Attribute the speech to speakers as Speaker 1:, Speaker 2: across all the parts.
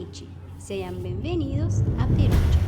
Speaker 1: noche. Sean bienvenidos a Perugia.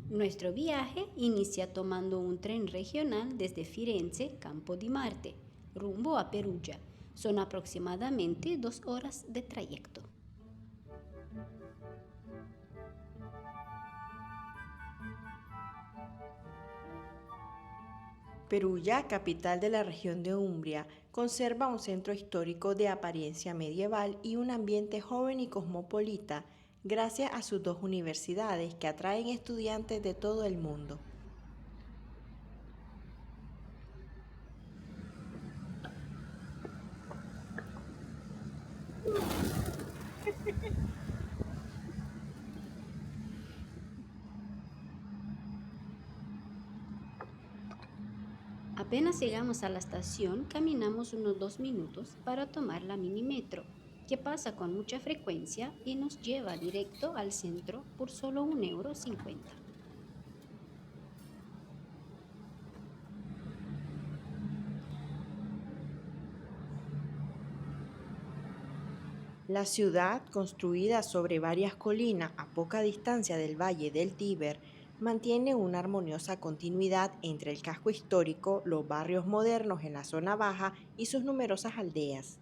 Speaker 1: Nuestro viaje inicia tomando un tren regional desde Firenze, Campo di Marte, rumbo a Perugia. Son aproximadamente 2 horas de trayecto.
Speaker 2: Perugia, capital de la región de Umbria, conserva un centro histórico de apariencia medieval y un ambiente joven y cosmopolita gracias a sus dos universidades que atraen estudiantes de todo el mundo.
Speaker 1: Apenas llegamos a la estación, caminamos unos 2 minutos para tomar la mini metro, que pasa con mucha frecuencia y nos lleva directo al centro por solo 1,50 €.
Speaker 2: La ciudad, construida sobre varias colinas a poca distancia del valle del Tíber, mantiene una armoniosa continuidad entre el casco histórico, los barrios modernos en la zona baja y sus numerosas aldeas.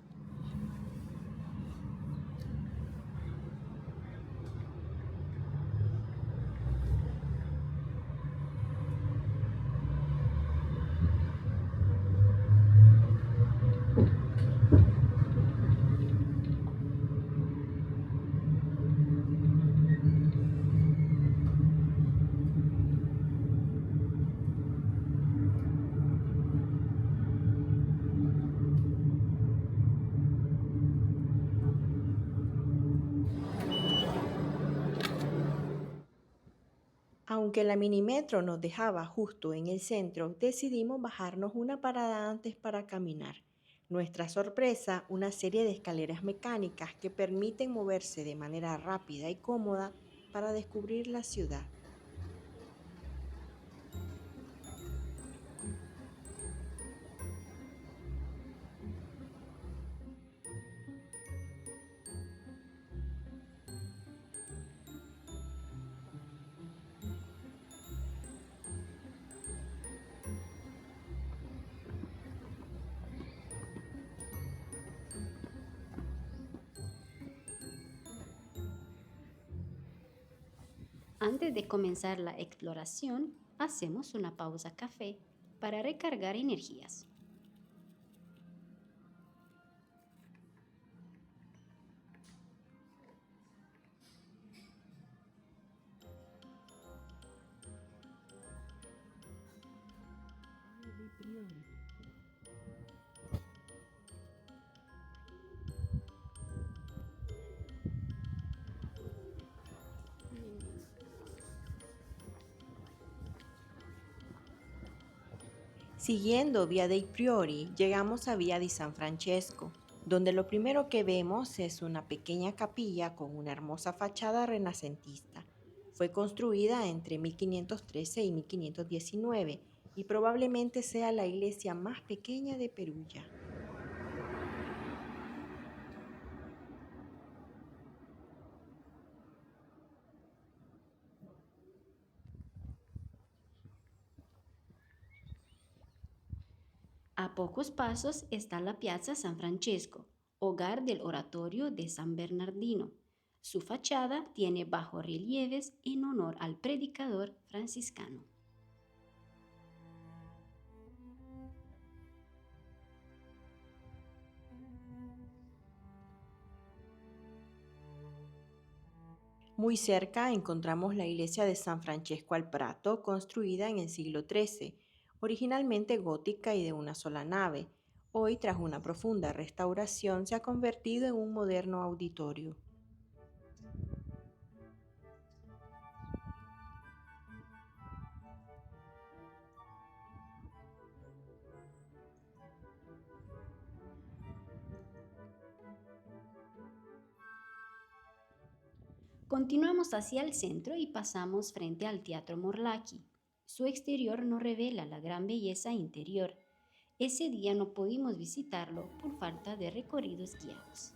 Speaker 2: Aunque la minimetro nos dejaba justo en el centro, decidimos bajarnos una parada antes para caminar. Nuestra sorpresa, una serie de escaleras mecánicas que permiten moverse de manera rápida y cómoda para descubrir la ciudad.
Speaker 1: Antes de comenzar la exploración, hacemos una pausa café para recargar energías.
Speaker 2: Siguiendo Via dei Priori, llegamos a Via di San Francesco, donde lo primero que vemos es una pequeña capilla con una hermosa fachada renacentista. Fue construida entre 1513 y 1519 y probablemente sea la iglesia más pequeña de Perugia.
Speaker 1: A pocos pasos está la Piazza San Francesco, hogar del oratorio de San Bernardino. Su fachada tiene bajorrelieves en honor al predicador franciscano.
Speaker 2: Muy cerca encontramos la iglesia de San Francesco al Prato, construida en el siglo XIII, originalmente gótica y de una sola nave. Hoy, tras una profunda restauración, se ha convertido en un moderno auditorio.
Speaker 1: Continuamos hacia el centro y pasamos frente al Teatro Morlacchi. Su exterior no revela la gran belleza interior. Ese día no pudimos visitarlo por falta de recorridos guiados.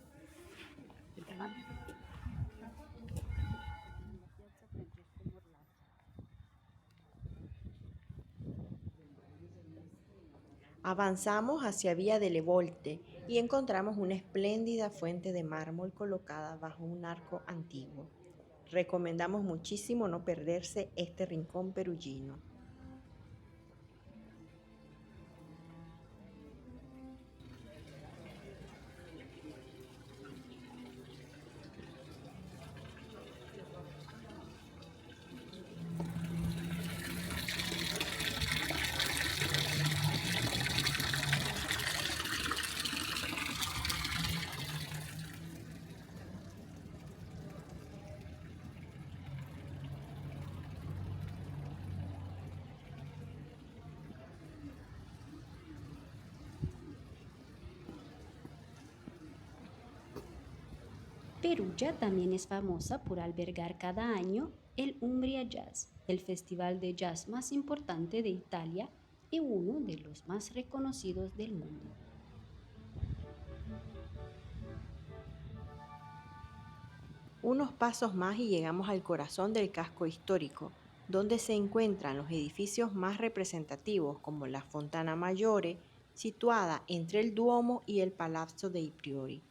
Speaker 2: Avanzamos hacia Vía delle Volte y encontramos una espléndida fuente de mármol colocada bajo un arco antiguo. Recomendamos muchísimo no perderse este rincón perugino.
Speaker 1: Perugia también es famosa por albergar cada año el Umbria Jazz, el festival de jazz más importante de Italia y uno de los más reconocidos del mundo.
Speaker 2: Unos pasos más y llegamos al corazón del casco histórico, donde se encuentran los edificios más representativos como la Fontana Maggiore, situada entre el Duomo y el Palazzo dei Priori.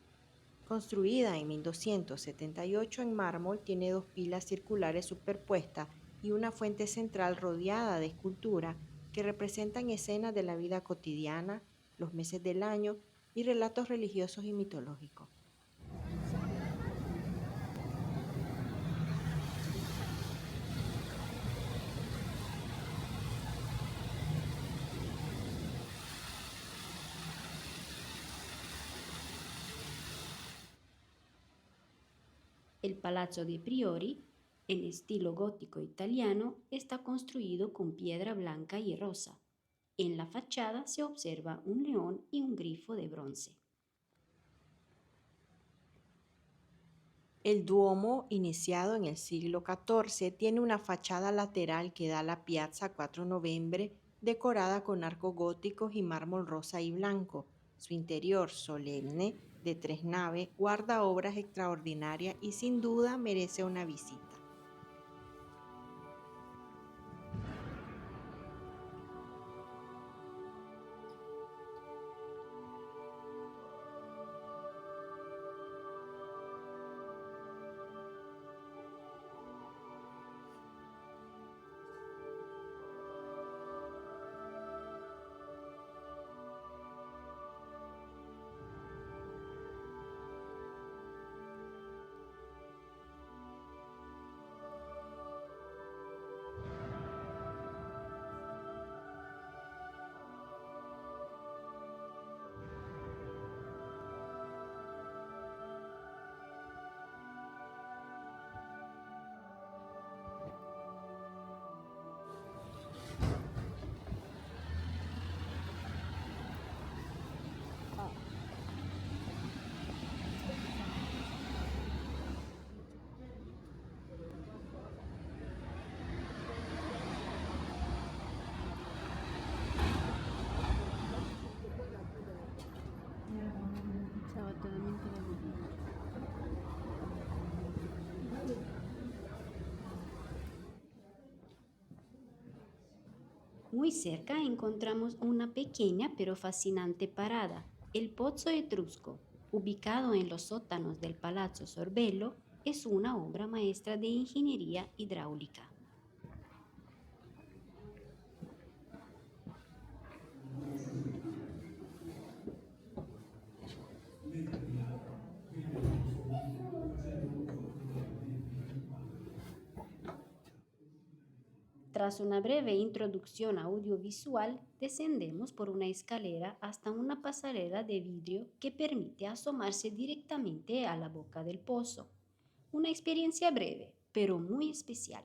Speaker 2: Construida en 1278 en mármol, tiene dos pilas circulares superpuestas y una fuente central rodeada de esculturas que representan escenas de la vida cotidiana, los meses del año y relatos religiosos y mitológicos.
Speaker 1: El Palazzo dei Priori, en estilo gótico italiano, está construido con piedra blanca y rosa. En la fachada se observa un león y un grifo de bronce.
Speaker 2: El Duomo, iniciado en el siglo XIV, tiene una fachada lateral que da a la Piazza 4 Noviembre, decorada con arcos góticos y mármol rosa y blanco. Su interior, solemne, de 3 naves, guarda obras extraordinarias y sin duda merece una visita.
Speaker 1: Muy cerca encontramos una pequeña pero fascinante parada, el Pozzo Etrusco, ubicado en los sótanos del Palazzo Sorbello, es una obra maestra de ingeniería hidráulica. Tras una breve introducción audiovisual, descendemos por una escalera hasta una pasarela de vidrio que permite asomarse directamente a la boca del pozo. Una experiencia breve, pero muy especial.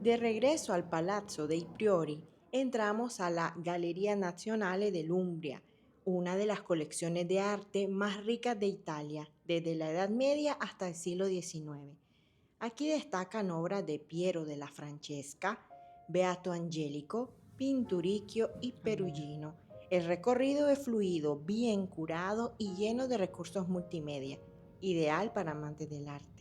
Speaker 2: De regreso al Palazzo dei Priori, entramos a la Galleria Nazionale dell'Umbria, una de las colecciones de arte más ricas de Italia, desde la Edad Media hasta el siglo XIX. Aquí destacan obras de Piero della Francesca, Beato Angelico, Pinturicchio y Perugino. El recorrido es fluido, bien curado y lleno de recursos multimedia, ideal para amantes del arte.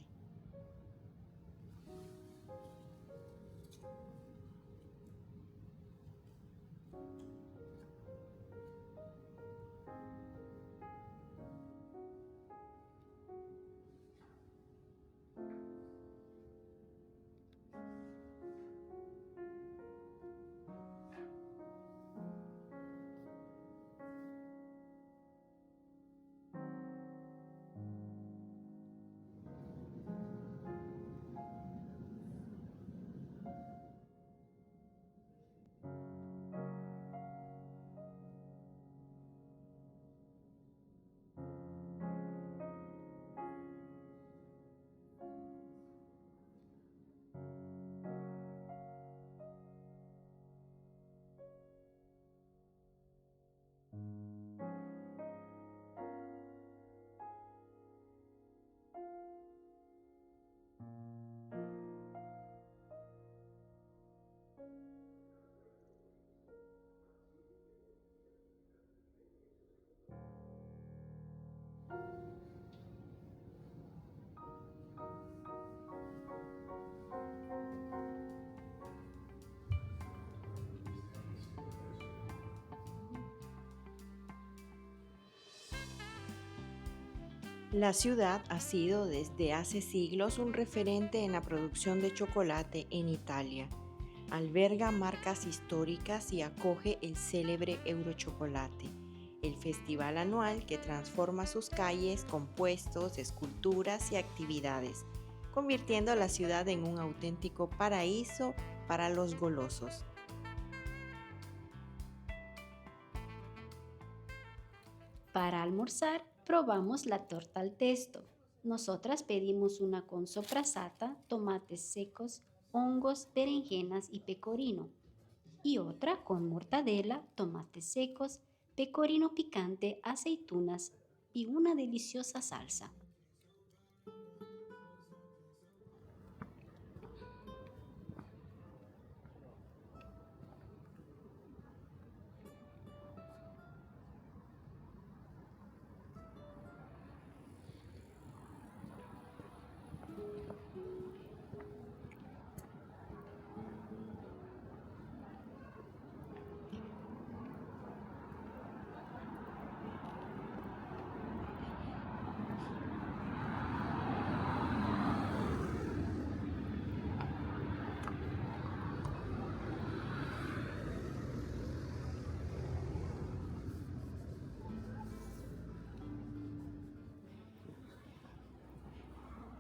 Speaker 2: La ciudad ha sido desde hace siglos un referente en la producción de chocolate en Italia. Alberga marcas históricas y acoge el célebre Eurochocolate, el festival anual que transforma sus calles con puestos, esculturas y actividades, convirtiendo a la ciudad en un auténtico paraíso para los golosos.
Speaker 1: Para almorzar, probamos la torta al testo. Nosotras pedimos una con soprasata, tomates secos, hongos, berenjenas y pecorino. Y otra con mortadela, tomates secos, pecorino picante, aceitunas y una deliciosa salsa.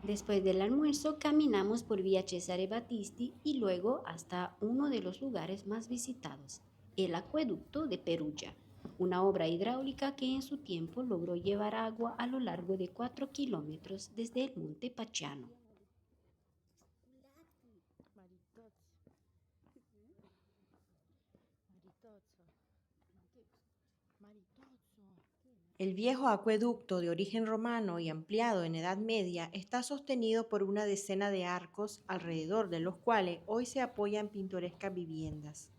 Speaker 1: Después del almuerzo caminamos por Vía Cesare Battisti y luego hasta uno de los lugares más visitados, el acueducto de Perugia, una obra hidráulica que en su tiempo logró llevar agua a lo largo de 4 kilómetros desde el monte Pacciano.
Speaker 2: El viejo acueducto de origen romano y ampliado en Edad Media está sostenido por una decena de arcos alrededor de los cuales hoy se apoyan pintorescas viviendas.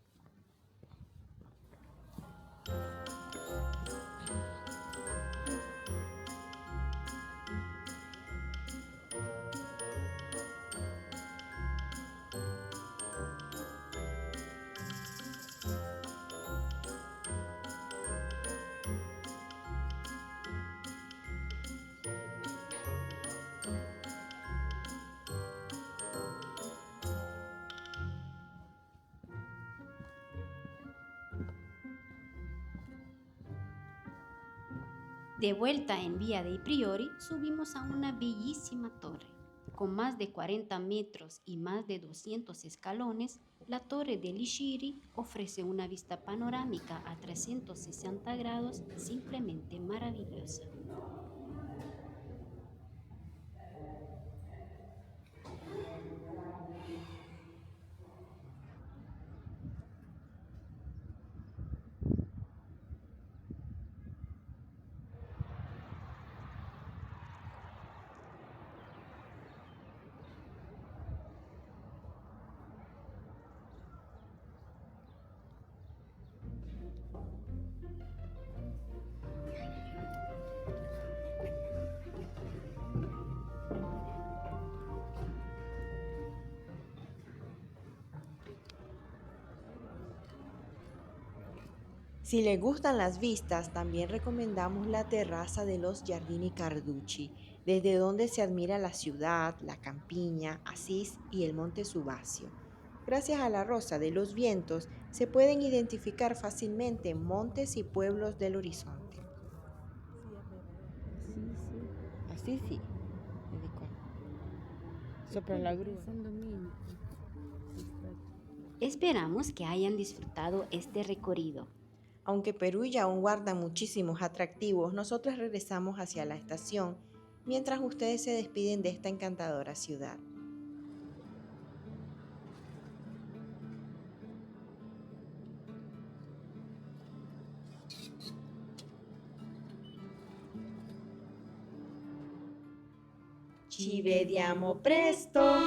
Speaker 1: De vuelta en Vía dei Priori, subimos a una bellísima torre. Con más de 40 metros y más de 200 escalones, la Torre degli Sciri ofrece una vista panorámica a 360 grados simplemente maravillosa.
Speaker 2: Si les gustan las vistas, también recomendamos la terraza de los Giardini Carducci, desde donde se admira la ciudad, la campiña, Asís y el monte Subasio. Gracias a la rosa de los vientos, se pueden identificar fácilmente montes y pueblos del horizonte.
Speaker 3: Así sí. Me di cuenta. Sopra la grúa.
Speaker 1: Esperamos que hayan disfrutado este recorrido.
Speaker 2: Aunque Perugia aún guarda muchísimos atractivos, nosotros regresamos hacia la estación mientras ustedes se despiden de esta encantadora ciudad. Ci vediamo presto!